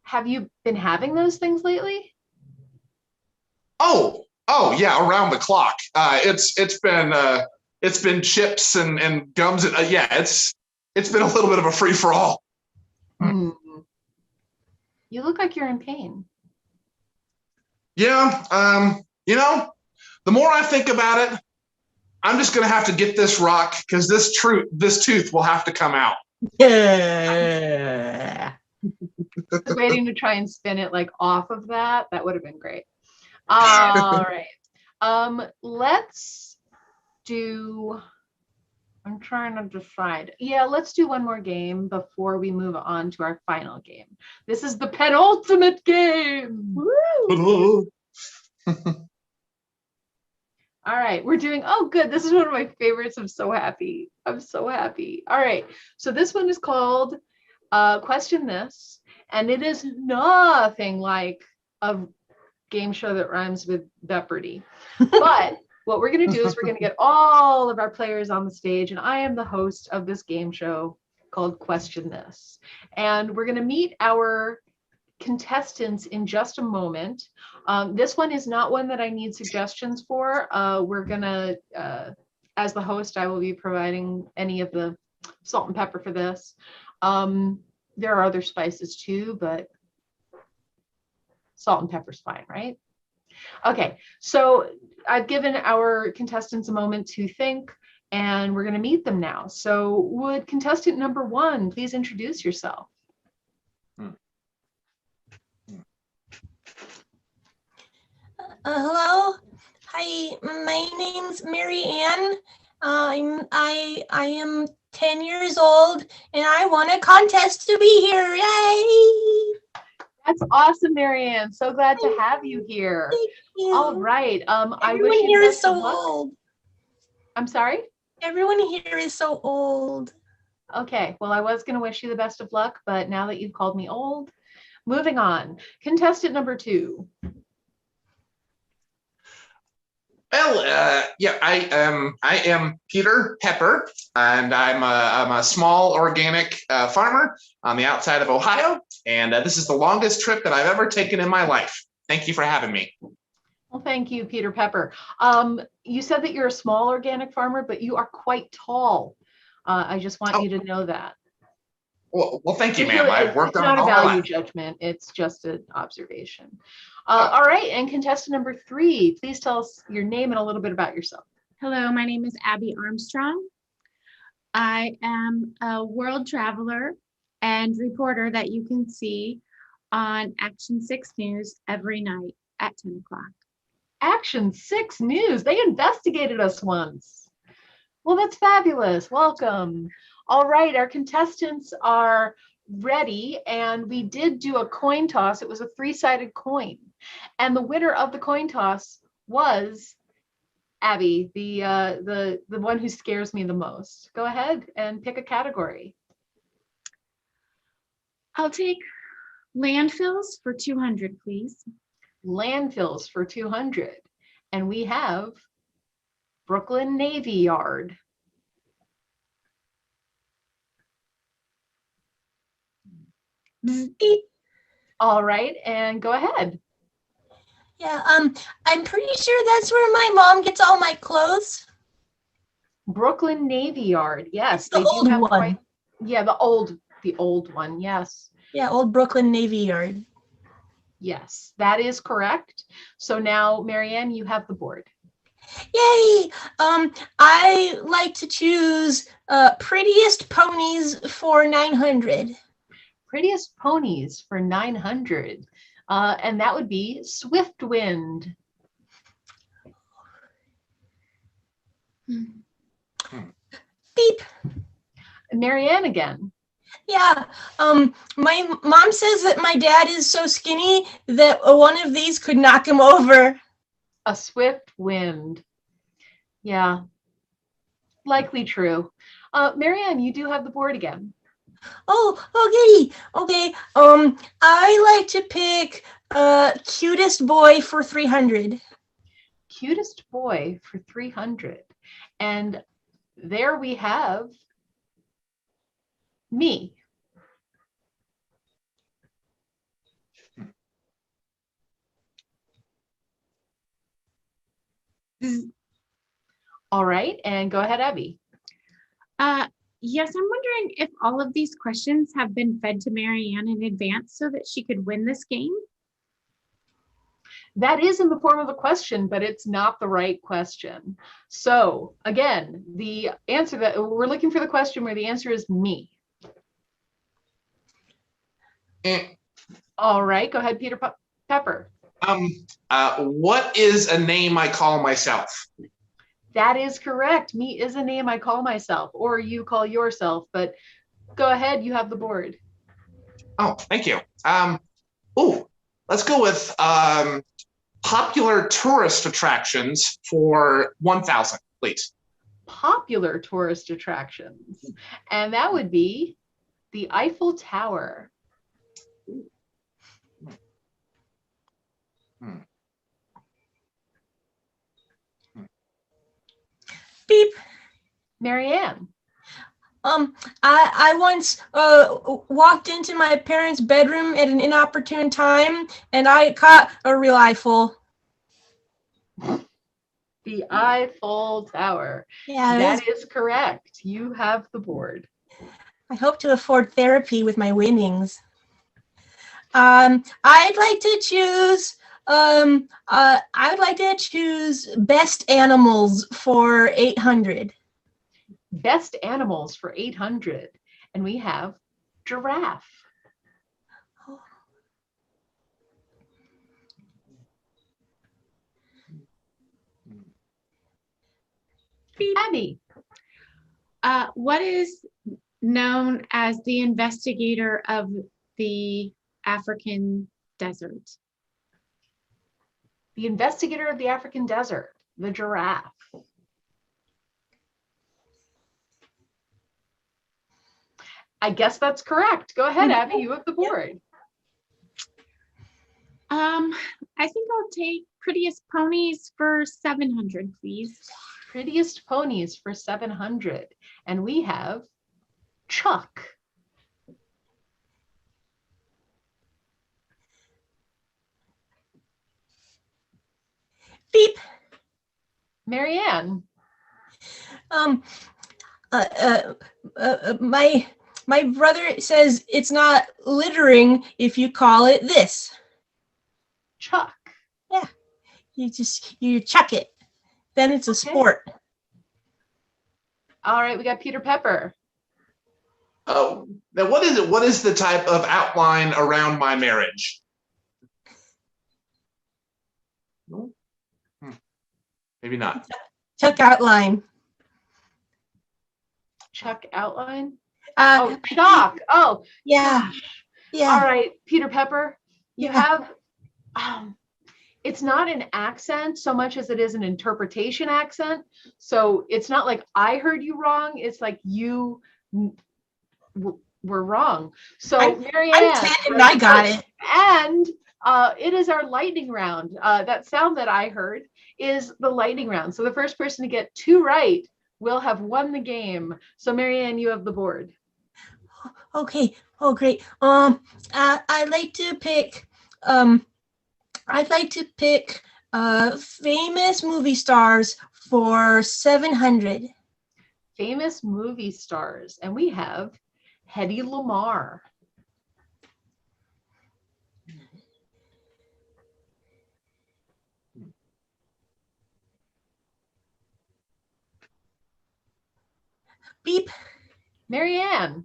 have you been having those things lately? Oh yeah, around the clock. It's been chips and gums. And, it's been a little bit of a free for all. You look like you're in pain. Yeah. The more I think about it, I'm just gonna have to get this rock because this tooth will have to come out. Yeah. Waiting to try and spin it like off of that. That would have been great. All right. Let's do. I'm trying to decide. Yeah, let's do one more game before we move on to our final game. This is the penultimate game. Woo! All right, we're doing, oh good, this is one of my favorites. I'm so happy. All right, so this one is called Question This, and it is nothing like a game show that rhymes with Jeopardy. But what we're gonna do is we're gonna get all of our players on the stage, and I am the host of this game show called Question This. And we're gonna meet our contestants in just a moment. This one is not one that I need suggestions for. We're gonna, as the host, I will be providing any of the salt and pepper for this. There are other spices too, but salt and pepper's fine, right? Okay, so I've given our contestants a moment to think, and we're gonna meet them now. So would contestant number 1 please introduce yourself? Hello. Hi, my name's Mary Ann. I am 10 years old, and I won a contest to be here. Yay! That's awesome, Marianne. So glad to have you here. Thank you. All right. I wish Everyone you here the is best so of luck. old. I'm sorry? Everyone here is so old. Okay. Well, I was going to wish you the best of luck, but now that you've called me old, moving on. Contestant number 2. Well, yeah, I am Peter Pepper, and I'm a small organic farmer on the outside of Ohio, and this is the longest trip that I've ever taken in my life. Thank you for having me. Well, thank you, Peter Pepper. You said that you're a small organic farmer, but you are quite tall. I just want you to know that. Well, thank you, ma'am. I've worked it's on not it a all my value life. judgment. It's just an observation. All right, and contestant number 3, please tell us your name and a little bit about yourself. Hello, my name is Abby Armstrong. I am a world traveler and reporter that you can see on Action 6 News every night at 10 o'clock. Action 6 News. They investigated us once. Well, that's fabulous. Welcome. All right, our contestants are ready, and we did do a coin toss. It was a 3-sided coin, and the winner of the coin toss was Abby, the one who scares me the most. Go ahead and pick a category. I'll take landfills for 200, please. Landfills for 200, and we have Brooklyn Navy Yard. All right, and go ahead. Yeah, I'm pretty sure that's where my mom gets all my clothes. Brooklyn Navy Yard. Yes, the they do old have one. quite, yeah, the old one. Yes. Yeah, old Brooklyn Navy Yard. Yes, that is correct. So now, Marianne, you have the board. Yay! I like to choose prettiest ponies for 900. Prettiest ponies for 900. And that would be Swiftwind. Beep. Marianne again. Yeah, my mom says that my dad is so skinny that one of these could knock him over. A swift wind. Yeah, likely true. Marianne, you do have the board again. Oh, okay. I like to pick cutest boy for 300. Cutest boy for 300. And there we have me. All right, and go ahead, Abby. Yes, I'm wondering if all of these questions have been fed to Marianne in advance so that she could win this game. That is in the form of a question, but it's not the right question. So again, the answer that we're looking for the question where the answer is me. All right, go ahead, Peter Pepper. What is a name I call myself? That is correct. Me is a name I call myself, or you call yourself, but go ahead, you have the board. Oh, thank you. Let's go with popular tourist attractions for 1,000, please. Popular tourist attractions. And that would be the Eiffel Tower. Beep. Marianne. I once walked into my parents' bedroom at an inopportune time, and I caught a real Eiffel. The Eiffel Tower. Yeah, that is correct. You have the board. I hope to afford therapy with my winnings. I'd like to choose best animals for 800. Best animals for 800, and we have Giraffe. Abby. What is known as the investigator of the African desert? The investigator of the African desert, the giraffe. I guess that's correct. Go ahead, Abby, you have the board. I think I'll take Prettiest Ponies for 700, please. Prettiest Ponies for 700. And we have Chuck. Beep. Marianne. My brother says it's not littering if you call it this. Chuck. Yeah, you chuck it. Then it's a sport. All right, we got Peter Pepper. Oh, now what is it? What is the type of outline around my marriage? No? Maybe not. Chuck outline. Chuck outline. Oh, chalk. Oh, yeah. Gosh. Yeah. All right, Peter Pepper. You Yeah. have. It's not an accent so much as it is an interpretation accent. So it's not like I heard you wrong. It's like you were wrong. So Marianne, I'm 10 and I got it. And it is our lightning round. That sound that I heard is the lightning round. So the first person to get 2 right will have won the game. So Marianne, you have the board. Okay. Oh, great. I'd like to pick famous movie stars for 700. Famous movie stars, and we have Hedy Lamarr. Beep. Marianne.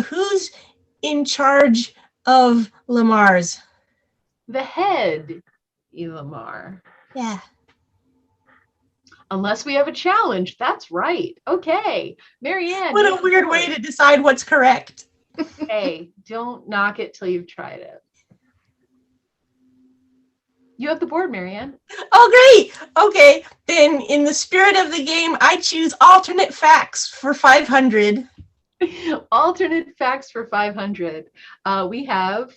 Who's in charge of Lamar's? The head, Lamarr. Yeah. Unless we have a challenge. That's right. Okay. Marianne. What a weird way to decide what's correct. Hey, don't knock it till you've tried it. You have the board, Marianne. Oh, great. Okay. Then in the spirit of the game, I choose alternate facts for 500. Alternate facts for 500. We have,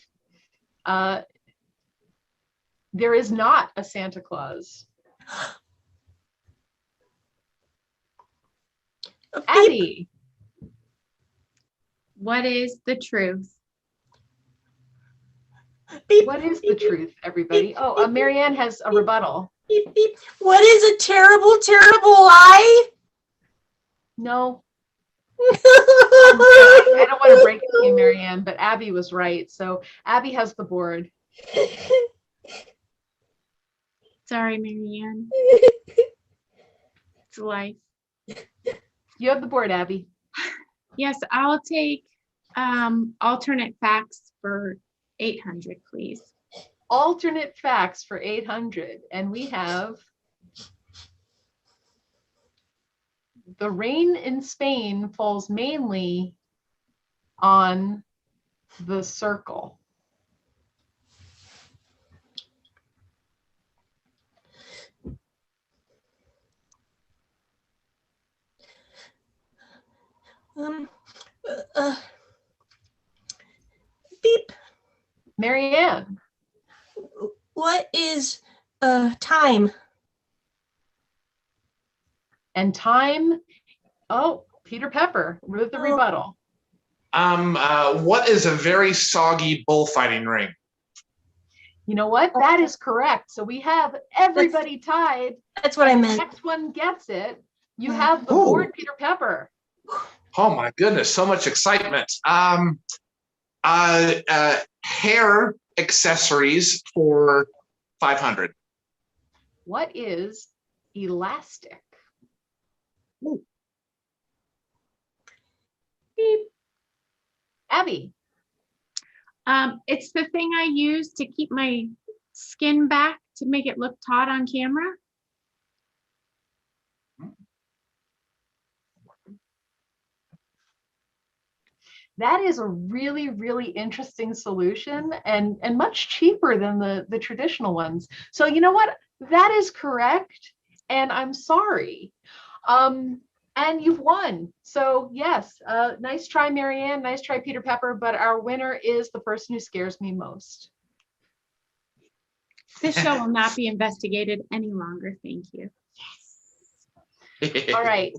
there is not a Santa Claus. Abby. What is the truth? Beep, What is the beep, truth, everybody? beep, Oh, Marianne has a rebuttal. beep, beep. What is a terrible, terrible lie? No. I don't want to break it to you, Marianne, but Abby was right. So Abby has the board. Sorry, Marianne. It's life. You have the board, Abby. Yes, I'll take alternate facts for 800, please. Alternate facts for 800. And we have the rain in Spain falls mainly on the circle. Beep. Marianne. What is time? And time. Oh, Peter Pepper with the rebuttal. What is a very soggy bullfighting ring? You know what? That is correct. So we have everybody tied. That's what I meant. The next one gets it. You have the board, Peter Pepper. Oh my goodness, so much excitement. Hair accessories for 500. What is elastic? Ooh. Beep. Abby. It's the thing I use to keep my skin back to make it look taut on camera. That is a really, really interesting solution and much cheaper than the traditional ones. So you know what? That is correct. And I'm sorry. And you've won. So yes, nice try, Marianne. Nice try, Peter Pepper. But our winner is the person who scares me most. This show will not be investigated any longer. Thank you. All right.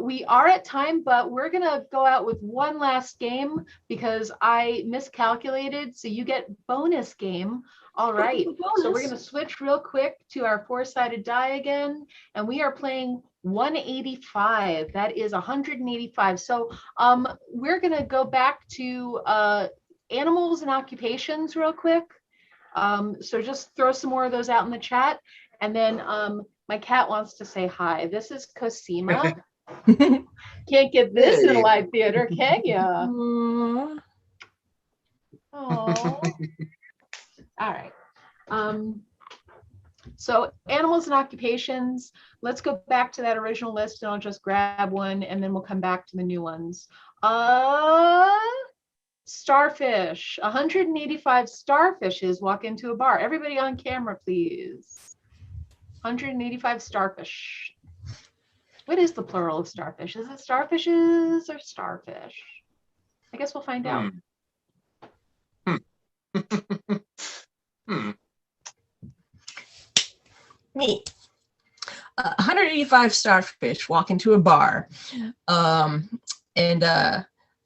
We are at time, but we're going to go out with one last game because I miscalculated. So you get bonus game. All right. So we're going to switch real quick to our four-sided die again. And we are playing 185. That is 185. So we're going to go back to animals and occupations real quick. So just throw some more of those out in the chat. And then my cat wants to say hi. This is Cosima. Can't get this in a live theater, can you? Oh. All right. So animals and occupations. Let's go back to that original list and I'll just grab one and then we'll come back to the new ones. Starfish. 185 starfishes walk into a bar. Everybody on camera, please. 185 starfish. What is the plural of starfish? Is it starfishes or starfish? I guess we'll find out. Me. 185 starfish walk into a bar.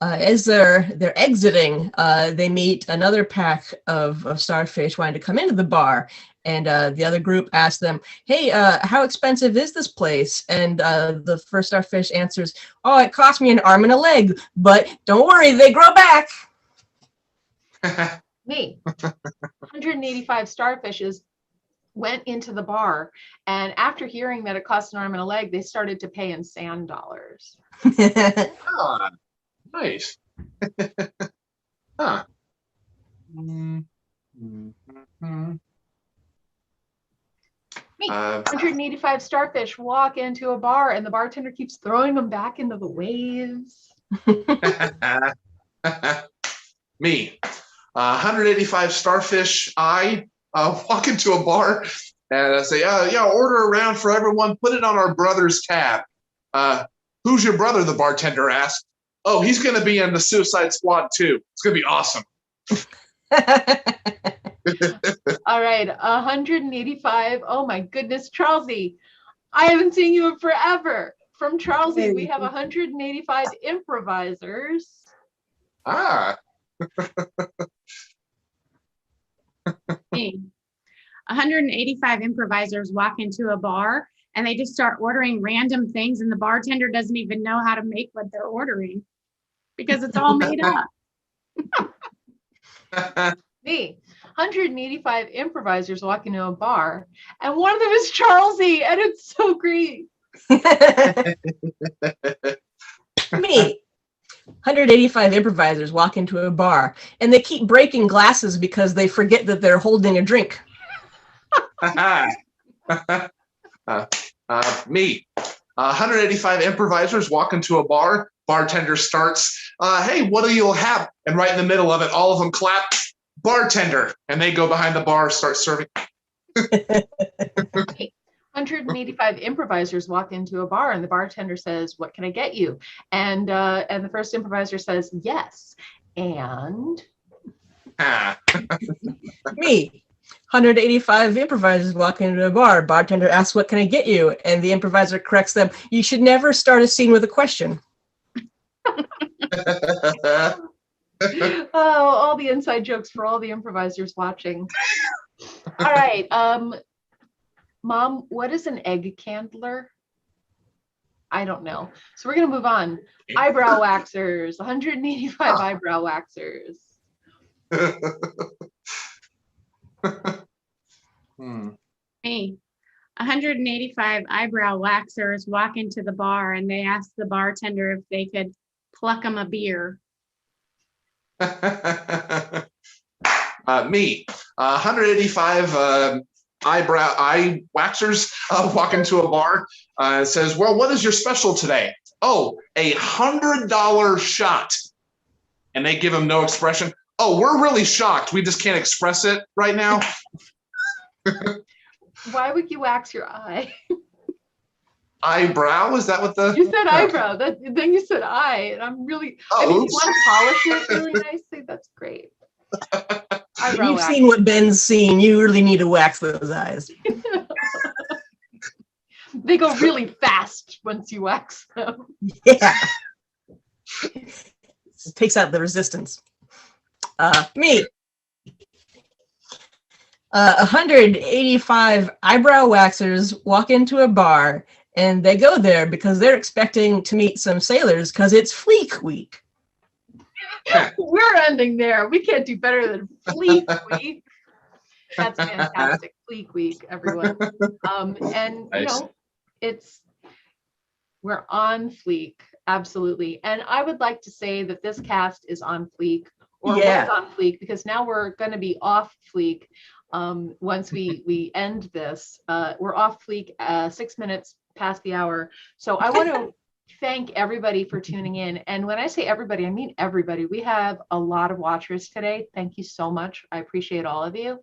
As they're exiting, they meet another pack of starfish wanting to come into the bar. And the other group asks them, hey, how expensive is this place? And the first starfish answers, oh, it cost me an arm and a leg, but don't worry, they grow back. Me. 185 starfishes went into the bar. And after hearing that it cost an arm and a leg, they started to pay in sand dollars. Oh, nice. Huh. Me. 185 starfish walk into a bar and the bartender keeps throwing them back into the waves. Me. 185 starfish. I walk into a bar and I say, yeah, order around for everyone. Put it on our brother's tab. Who's your brother? The bartender asked. Oh, he's going to be in the Suicide Squad too. It's going to be awesome. All right, 185. Oh my goodness, Tracie. I haven't seen you in forever. From Tracie, we have 185 improvisers. Ah. Me. 185 improvisers walk into a bar and they just start ordering random things and the bartender doesn't even know how to make what they're ordering because it's all made up. Me. 185 improvisers walk into a bar and one of them is Tracie and it's so great. Me. 185 improvisers walk into a bar and they keep breaking glasses because they forget that they're holding a drink. Me. 185 improvisers walk into a bar. Bartender starts, hey, what do you have? And right in the middle of it, all of them clap, bartender. And they go behind the bar, start serving. 185 improvisers walk into a bar and the bartender says, what can I get you? And the first improviser says, yes. And Me. 185 improvisers walk into a bar. Bartender asks, what can I get you? And the improviser corrects them, you should never start a scene with a question. Oh, all the inside jokes for all the improvisers watching. All right. Mom, what is an egg candler? I don't know. So we're going to move on. Eyebrow waxers, 185 eyebrow waxers. Me. 185 eyebrow waxers walk into the bar and they ask the bartender if they could pluck them a beer. Me. 185 eye waxers walk into a bar and says, well, what is your special today? Oh, $100 shot. And they give them no expression. Oh, we're really shocked. We just can't express it right now. Why would you wax your eye? Eyebrow? Is that what the... You said eyebrow. Then you said eye. And I'm really... I mean, you want to polish it really nicely? That's great. You've seen what Ben's seen. You really need to wax those eyes. They go really fast once you wax them. Yeah. It takes out the resistance. Me. 185 eyebrow waxers walk into a bar, and they go there because they're expecting to meet some sailors because it's Fleek Week. We're ending there. We can't do better than Fleek Week. That's fantastic. Fleek Week, everyone. And Nice. we're on fleek, absolutely. And I would like to say that this cast is on fleek, or was on fleek, because now we're going to be off fleek. Once we end this, we're off fleek 6 minutes past the hour. So I want to thank everybody for tuning in. And when I say everybody, I mean everybody. We have a lot of watchers today. Thank you so much. I appreciate all of you.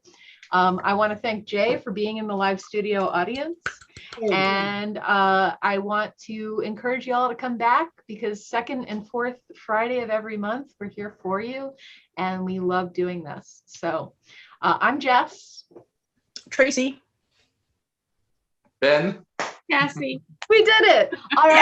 I want to thank Jay for being in the live studio audience. And I want to encourage you all to come back, because second and fourth Friday of every month, we're here for you. And we love doing this. So I'm Jess. Tracie. Ben. Cassie. We did it. All right.